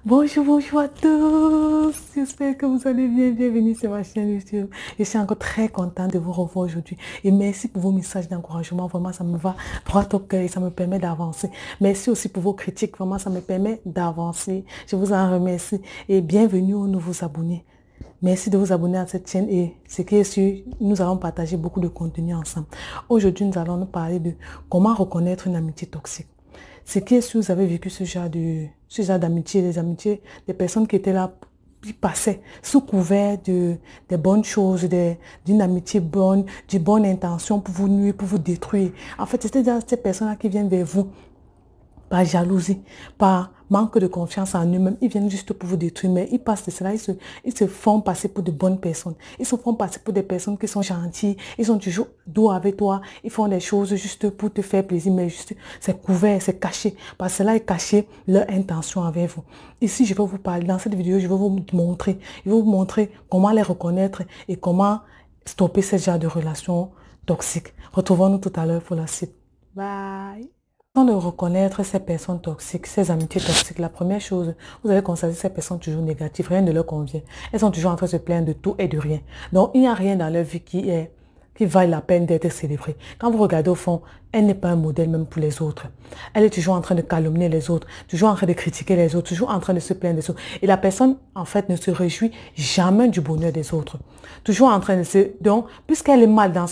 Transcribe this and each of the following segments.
Bonjour, bonjour à tous. J'espère que vous allez bien. Bienvenue sur ma chaîne YouTube. Je suis encore très contente de vous revoir aujourd'hui. Et merci pour vos messages d'encouragement. Vraiment, ça me va droit au cœur et ça me permet d'avancer. Merci aussi pour vos critiques. Vraiment, ça me permet d'avancer. Je vous en remercie. Et bienvenue aux nouveaux abonnés. Merci de vous abonner à cette chaîne et ce qui est sûr, nous allons partager beaucoup de contenu ensemble. Aujourd'hui, nous allons nous parler de comment reconnaître une amitié toxique. Ce qui est sûr, vous avez vécu ce genre d'amitié, des amitiés, des personnes qui étaient là, qui passaient sous couvert des bonnes choses, d'une amitié bonne, de bonnes intentions pour vous nuire, pour vous détruire. En fait, c'était ces personnes-là qui viennent vers vous par jalousie, par manque de confiance en eux-mêmes. Ils viennent juste pour vous détruire, mais ils passent de cela, ils se font passer pour de bonnes personnes. Ils se font passer pour des personnes qui sont gentilles, ils sont toujours doux avec toi, ils font des choses juste pour te faire plaisir, mais juste c'est couvert, c'est caché. Parce que cela est caché leur intention avec vous. Ici, je vais vous parler, dans cette vidéo, je vais vous montrer comment les reconnaître et comment stopper ce genre de relations toxiques. Retrouvons-nous tout à l'heure pour la suite. Bye! Avant de reconnaître ces personnes toxiques, ces amitiés toxiques, la première chose, vous allez constater ces personnes toujours négatives, rien ne leur convient. Elles sont toujours en train de se plaindre de tout et de rien. Donc, il n'y a rien dans leur vie qui vaille la peine d'être célébrée. Quand vous regardez au fond, elle n'est pas un modèle même pour les autres. Elle est toujours en train de calomnier les autres, toujours en train de critiquer les autres, toujours en train de se plaindre des autres. Et la personne, en fait, ne se réjouit jamais du bonheur des autres. Toujours en train de se... Donc, puisqu'elle est mal dans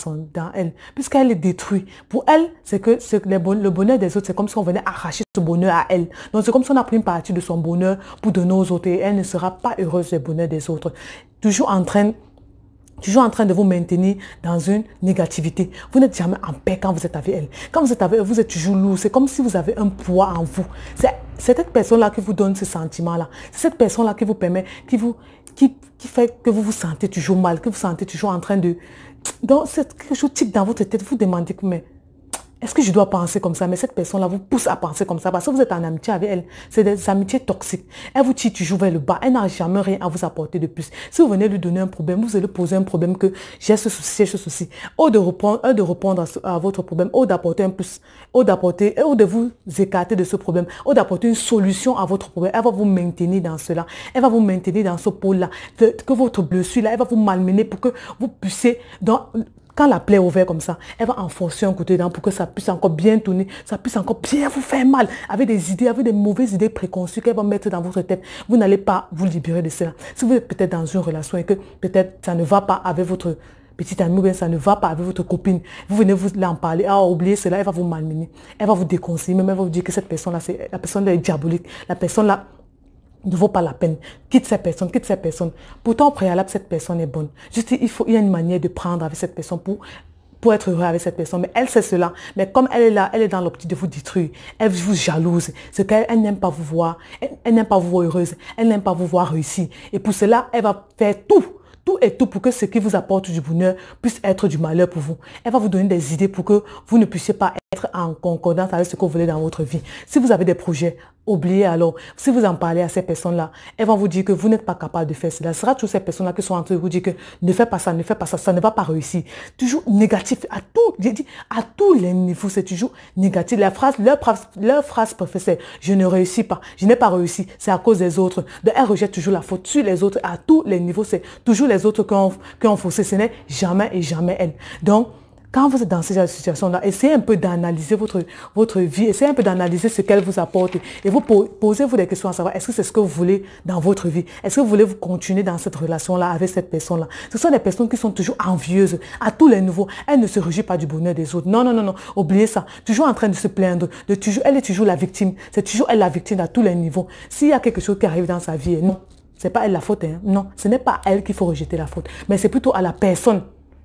elle, puisqu'elle est détruite, pour elle, le bonheur des autres, c'est comme si on venait arracher ce bonheur à elle. Donc, c'est comme si on a pris une partie de son bonheur pour donner aux autres et elle ne sera pas heureuse du bonheur des autres. Toujours en train de vous maintenir dans une négativité. Vous n'êtes jamais en paix quand vous êtes avec elle. Quand vous êtes avec elle, vous êtes toujours lourd. C'est comme si vous avez un poids en vous. C'est cette personne-là qui vous donne ce sentiment-là. C'est cette personne-là qui vous permet, qui fait que vous vous sentez toujours mal, que vous vous sentez toujours en train de... Donc, c'est quelque chose de tic dans votre tête. Vous demandez, mais... est-ce que je dois penser comme ça? Mais cette personne-là vous pousse à penser comme ça parce que vous êtes en amitié avec elle. C'est des amitiés toxiques. Elle vous tire toujours vers le bas. Elle n'a jamais rien à vous apporter de plus. Si vous venez lui donner un problème, vous allez poser un problème que j'ai ce souci, j'ai ce souci. Au de répondre à votre problème, au d'apporter un plus, au de vous écarter de ce problème, au d'apporter une solution à votre problème. Elle va vous maintenir dans cela. Elle va vous maintenir dans ce pôle-là. Que votre blessure, là, elle va vous malmener pour que vous puissiez... Quand la plaie est ouverte comme ça, elle va enfoncer un côté dedans pour que ça puisse encore bien tourner, ça puisse encore bien vous faire mal, avec des idées, avec des mauvaises idées préconçues qu'elle va mettre dans votre tête. Vous n'allez pas vous libérer de cela. Si vous êtes peut-être dans une relation et que peut-être ça ne va pas avec votre petite amie ou bien ça ne va pas avec votre copine, vous venez vous en parler, ah, oubliez cela, elle va vous malmener, elle va vous déconseiller, même elle va vous dire que cette personne-là, la personne-là est diabolique, la personne-là ne vaut pas la peine. Quitte cette personne, quitte cette personne. Pourtant, au préalable, cette personne est bonne. Juste, il y a une manière de prendre avec cette personne pour être heureux avec cette personne. Mais elle sait cela. Mais comme elle est là, elle est dans l'optique de vous détruire. Elle vous jalouse. C'est qu'elle n'aime pas vous voir. Elle n'aime pas vous voir heureuse. Elle n'aime pas vous voir réussir. Et pour cela, elle va faire tout et tout pour que ce qui vous apporte du bonheur puisse être du malheur pour vous. Elle va vous donner des idées pour que vous ne puissiez pas être en concordance avec ce que vous voulez dans votre vie. Si vous avez des projets, oubliez alors. Si vous en parlez à ces personnes-là, elles vont vous dire que vous n'êtes pas capable de faire cela. Ce sera toujours ces personnes-là qui sont en train de vous dire que ne fais pas ça, ne fais pas ça, ça ne va pas réussir. Toujours négatif à tout, j'ai dit, à tous les niveaux, c'est toujours négatif. Leur phrase préférée, c'est je ne réussis pas, je n'ai pas réussi, c'est à cause des autres. Elles rejettent toujours la faute sur les autres à tous les niveaux, c'est toujours les autres qui ont faussé, ce n'est jamais et jamais elles. Donc, quand vous êtes dans cette situation-là, essayez un peu d'analyser votre vie, essayez un peu d'analyser ce qu'elle vous apporte et vous posez-vous des questions à savoir, est-ce que c'est ce que vous voulez dans votre vie? Est-ce que vous voulez vous continuer dans cette relation-là avec cette personne-là? Ce sont des personnes qui sont toujours envieuses à tous les niveaux. Elles ne se réjouissent pas du bonheur des autres. Non, non, non, non, oubliez ça. Toujours en train de se plaindre, elle est toujours la victime. C'est toujours elle la victime à tous les niveaux. S'il y a quelque chose qui arrive dans sa vie, non, c'est pas elle la faute. Hein. Non, ce n'est pas à elle qu'il faut rejeter la faute, mais c'est plutôt à la personne.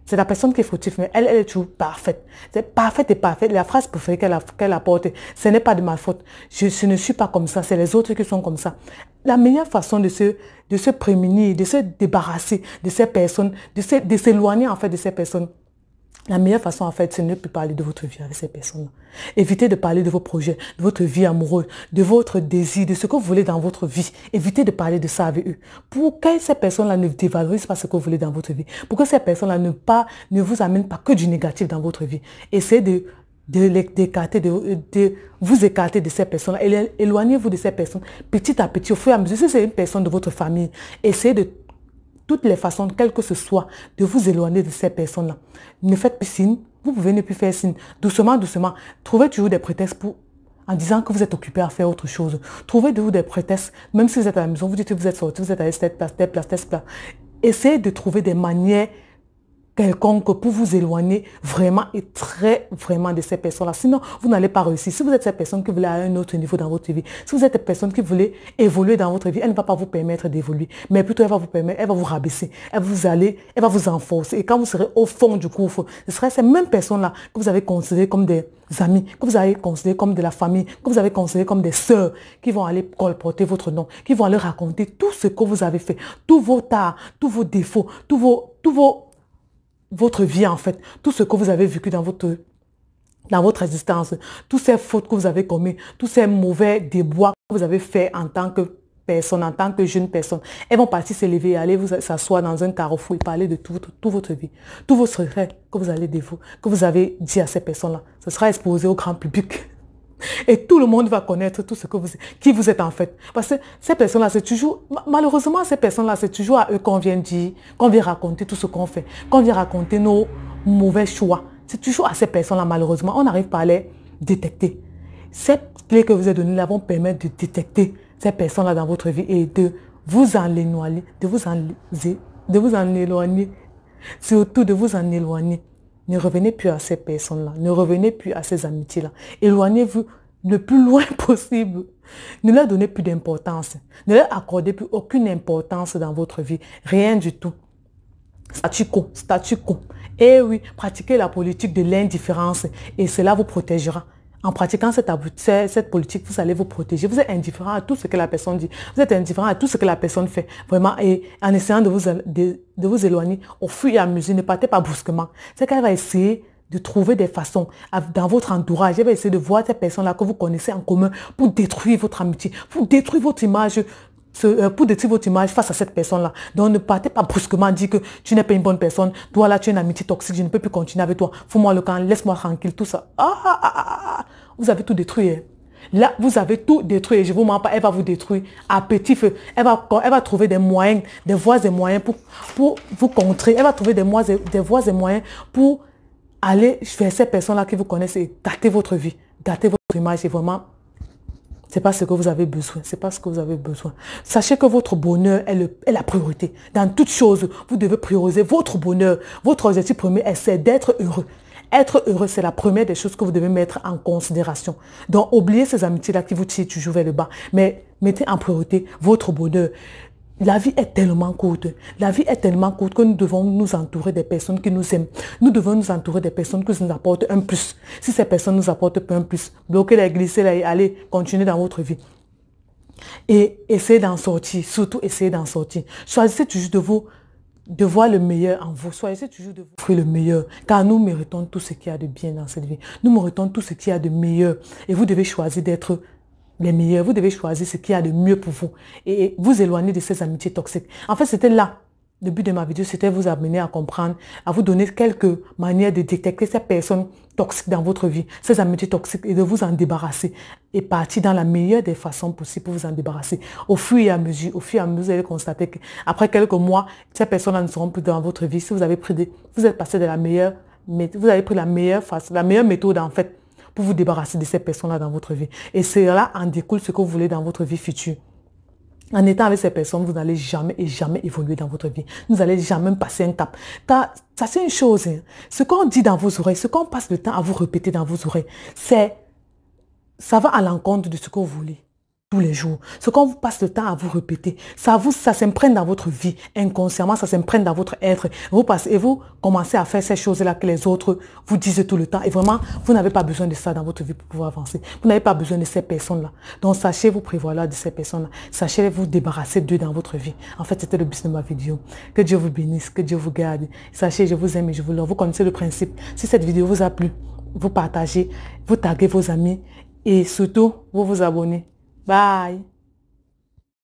C'est la personne qui est fautive, mais elle est toujours parfaite. C'est parfaite et parfaite. La phrase préférée qu'elle apporte, ce n'est pas de ma faute. Je ne suis pas comme ça, c'est les autres qui sont comme ça. La meilleure façon de se prémunir, de se débarrasser de ces personnes, de s'éloigner en fait de ces personnes, la meilleure façon, en fait, c'est de ne plus parler de votre vie avec ces personnes-là. Évitez de parler de vos projets, de votre vie amoureuse, de votre désir, de ce que vous voulez dans votre vie. Évitez de parler de ça avec eux. Pour que ces personnes-là ne dévalorisent pas ce que vous voulez dans votre vie. Pour que ces personnes-là ne vous amènent pas que du négatif dans votre vie. Essayez d'écarter, de vous écarter de ces personnes-là. Éloignez-vous de ces personnes petit à petit, au fur et à mesure. Si c'est une personne de votre famille, essayez de toutes les façons, quelles que ce soit, de vous éloigner de ces personnes-là. Ne faites plus signe, vous pouvez ne plus faire signe. Doucement, doucement, trouvez toujours des prétextes en disant que vous êtes occupé à faire autre chose. Trouvez-vous des prétextes, même si vous êtes à la maison, vous dites que vous êtes sorti, vous êtes allé cette place, telle place, telle place. Essayez de trouver des manières quelconque pour vous éloigner vraiment et très vraiment de ces personnes-là. Sinon, vous n'allez pas réussir. Si vous êtes cette personne qui voulait aller à un autre niveau dans votre vie, si vous êtes cette personne qui voulait évoluer dans votre vie, elle ne va pas vous permettre d'évoluer, mais plutôt elle va vous permettre, elle va vous rabaisser, elle va vous enfoncer. Et quand vous serez au fond du gouffre, ce sera ces mêmes personnes-là que vous avez considérées comme des amis, que vous avez considérées comme de la famille, que vous avez considérées comme des sœurs, qui vont aller colporter votre nom, qui vont aller raconter tout ce que vous avez fait, tous vos tares, tous vos défauts, votre vie en fait, tout ce que vous avez vécu dans votre existence, toutes ces fautes que vous avez commises, tous ces mauvais déboires que vous avez fait en tant que personne, en tant que jeune personne. Elles vont partir se lever et aller vous s'asseoir dans un carrefour et parler de toute votre vie, tous vos secrets que vous allez dévoiler, que vous avez dit à ces personnes-là. Ce sera exposé au grand public. Et tout le monde va connaître tout ce que qui vous êtes en fait. Parce que ces personnes-là, c'est toujours, malheureusement, ces personnes-là, c'est toujours à eux qu'on vient dire, qu'on vient raconter tout ce qu'on fait, qu'on vient raconter nos mauvais choix. C'est toujours à ces personnes-là, malheureusement, on n'arrive pas à les détecter. Ces clés que vous avez données là vont permettre de détecter ces personnes-là dans votre vie et de vous en éloigner, de vous en éloigner, surtout de vous en éloigner. Ne revenez plus à ces personnes-là. Ne revenez plus à ces amitiés-là. Éloignez-vous le plus loin possible. Ne leur donnez plus d'importance. Ne leur accordez plus aucune importance dans votre vie. Rien du tout. Statu quo, statu quo. Et oui, pratiquez la politique de l'indifférence et cela vous protégera. En pratiquant cette politique, vous allez vous protéger. Vous êtes indifférent à tout ce que la personne dit. Vous êtes indifférent à tout ce que la personne fait. Vraiment, et en essayant de vous éloigner au fur et à mesure, ne partez pas brusquement. C'est qu'elle va essayer de trouver des façons dans votre entourage. Elle va essayer de voir ces personnes-là que vous connaissez en commun pour détruire votre amitié, pour détruire votre image. Pour détruire votre image face à cette personne-là. Donc, ne partez pas brusquement dire que tu n'es pas une bonne personne. Toi, là, tu es une amitié toxique. Je ne peux plus continuer avec toi. Fous-moi le camp. Laisse-moi tranquille. Tout ça. Vous avez tout détruit. Là, vous avez tout détruit. Je ne vous mens pas. Elle va vous détruire à petit feu. Elle va trouver des moyens, des voies et moyens pour vous contrer. Elle va trouver des voies et moyens pour aller vers ces personnes-là qui vous connaissent et gâter votre vie. Gâter votre image. Et vraiment... c'est pas ce que vous avez besoin. C'est pas ce que vous avez besoin. Sachez que votre bonheur est la priorité. Dans toute chose, vous devez prioriser votre bonheur. Votre objectif premier, c'est d'être heureux. Être heureux, c'est la première des choses que vous devez mettre en considération. Donc, oubliez ces amitiés-là qui vous tirent toujours vers le bas. Mais mettez en priorité votre bonheur. La vie est tellement courte. La vie est tellement courte que nous devons nous entourer des personnes qui nous aiment. Nous devons nous entourer des personnes qui nous apportent un plus. Si ces personnes nous apportent pas un plus, bloquez-les, glissez-les et allez continuer dans votre vie. Et essayez d'en sortir. Surtout, essayez d'en sortir. Choisissez toujours de voir le meilleur en vous. Choisissez toujours de vous offrir le meilleur. Car nous méritons tout ce qu'il y a de bien dans cette vie. Nous méritons tout ce qu'il y a de meilleur. Et vous devez choisir d'être les meilleurs. Vous devez choisir ce qu'il y a de mieux pour vous. Et vous éloigner de ces amitiés toxiques. En fait, c'était là. Le but de ma vidéo, c'était vous amener à comprendre, à vous donner quelques manières de détecter ces personnes toxiques dans votre vie, ces amitiés toxiques et de vous en débarrasser. Et partir dans la meilleure des façons possibles pour vous en débarrasser. Au fur et à mesure, vous allez constater qu'après quelques mois, ces personnes-là ne seront plus dans votre vie. Si vous avez vous êtes passé de la meilleure, vous avez pris la meilleure méthode en fait, pour vous débarrasser de ces personnes-là dans votre vie. Et cela en découle ce que vous voulez dans votre vie future. En étant avec ces personnes, vous n'allez jamais et jamais évoluer dans votre vie. Vous n'allez jamais passer un cap. Car ça, c'est une chose. Hein. Ce qu'on dit dans vos oreilles, ce qu'on passe le temps à vous répéter dans vos oreilles, ça va à l'encontre de ce que vous voulez tous les jours. Ce qu'on vous passe le temps à vous répéter, ça s'imprègne dans votre vie. Inconsciemment, ça s'imprègne dans votre être. Et vous commencez à faire ces choses-là que les autres vous disent tout le temps. Et vraiment, vous n'avez pas besoin de ça dans votre vie pour pouvoir avancer. Vous n'avez pas besoin de ces personnes-là. Donc, sachez vous prévoir de ces personnes-là. Sachez vous débarrasser d'eux dans votre vie. En fait, c'était le but de ma vidéo. Que Dieu vous bénisse, que Dieu vous garde. Sachez, je vous aime et je vous l'aime. Vous connaissez le principe. Si cette vidéo vous a plu, vous partagez, vous taguez vos amis et surtout, vous vous abonnez. Bye.